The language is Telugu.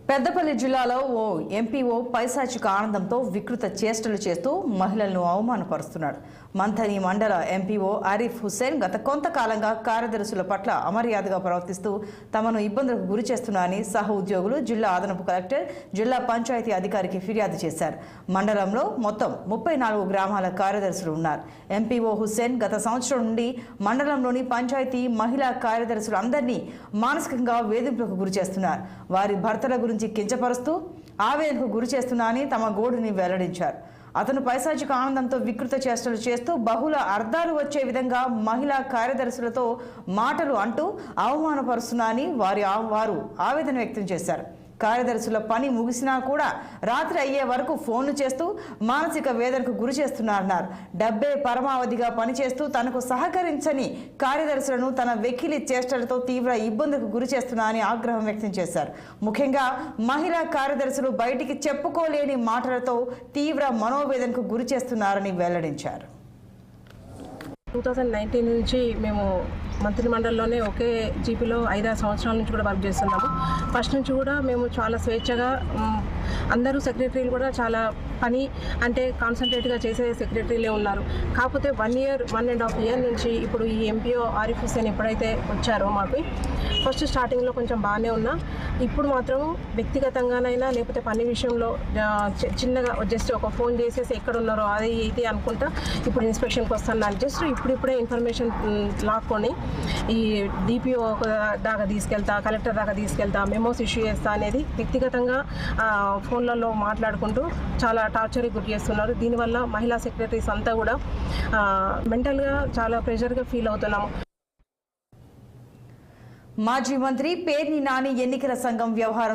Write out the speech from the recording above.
పెద్దపల్లి జిల్లాలో ఓ ఎంపీఓ పైశాచిక ఆనందంతో వికృత చేష్టలు చేస్తూ మహిళలను అవమానపరుస్తున్నాడు. మంథని మండల ఎంపీఓ ఆరిఫ్ హుస్సేన్ గత కొంతకాలంగా కార్యదర్శుల పట్ల అమర్యాదగా ప్రవర్తిస్తూ తమను ఇబ్బందులకు గురి చేస్తున్నారని సహ ఉద్యోగులు జిల్లా అదనపు కలెక్టర్, జిల్లా పంచాయతీ అధికారికి ఫిర్యాదు చేశారు. మండలంలో మొత్తం 34 గ్రామాల కార్యదర్శులు ఉన్నారు. ఎంపీఓ హుస్సేన్ గత సంవత్సరం నుండి మండలంలోని పంచాయతీ మహిళా కార్యదర్శులు అందరినీ మానసికంగా వేధింపులకు గురి చేస్తున్నారు. వారి భర్తల గురించి కించపరుస్తూ ఆవేదనకు గురి చేస్తున్నారని తమ గోడుని వెల్లడించారు. అతను పైశాచిక ఆనందంతో వికృత చేష్టలు చేస్తూ బహుళ అర్థాలు వచ్చే విధంగా మహిళా కార్యదర్శులతో మాటలు అంటూ అవమానపరుస్తున్నారని వారు ఆవేదన వ్యక్తం చేశారు. కార్యదర్శుల పని ముగిసినా కూడా రాత్రి అయ్యే వరకు ఫోన్లు చేస్తూ మానసిక వేదనకు గురి చేస్తున్నారన్నారు. డబ్బే పరమావధిగా పనిచేస్తూ తనకు సహకరించని కార్యదర్శులను తన వెకిలి చేష్టలతో తీవ్ర ఇబ్బందులకు గురి చేస్తున్నారని ఆగ్రహం వ్యక్తం చేశారు. ముఖ్యంగా మహిళా కార్యదర్శులు బయటికి చెప్పుకోలేని మాటలతో తీవ్ర మనోవేదనకు గురి చేస్తున్నారని వెల్లడించారు. 2019 నుంచి మేము మంత్రి మండలిలోనే ఒకే జీపీలో 5-6 సంవత్సరాల నుంచి కూడా వర్క్ చేస్తున్నాము. ఫస్ట్ నుంచి కూడా మేము చాలా స్వేచ్ఛగా అందరూ సెక్రటరీలు కూడా చాలా పని అంటే కాన్సన్ట్రేట్గా చేసే సెక్రటరీలే ఉన్నారు. కాకపోతే 1.5 ఇయర్ నుంచి ఇప్పుడు ఈ ఎంపీఓ ఆరిఫ్ హుస్సేన్ ఎప్పుడైతే వచ్చారో మాకు ఫస్ట్ స్టార్టింగ్లో కొంచెం బాగానే ఉన్నా, ఇప్పుడు మాత్రం వ్యక్తిగతంగానైనా లేకపోతే పని విషయంలో చిన్నగా జస్ట్ ఒక ఫోన్ చేసేసి ఎక్కడ ఉన్నారో అది ఇది అనుకుంటా ఇప్పుడు ఇన్స్పెక్షన్కి వస్తున్నాను. జస్ట్ ఇప్పుడిప్పుడే ఇన్ఫర్మేషన్ లాక్కొని ఈ డిపిఓ దాకా తీసుకెళ్తా, కలెక్టర్ దాకా తీసుకెళ్తా, మెమోస్ ఇష్యూ చేస్తా అనేది వ్యక్తిగతంగా ఫోన్లలో మాట్లాడుకుంటూ చాలా టార్చర్కి గురి చేస్తున్నారు. దీనివల్ల మహిళా సెక్రటరీస్ అంతా కూడా మెంటల్గా చాలా ప్రెషర్గా ఫీల్ అవుతున్నాము. మాజీ మంత్రి పేర్ని నాని ఎన్నికల సంఘం వ్యవహారం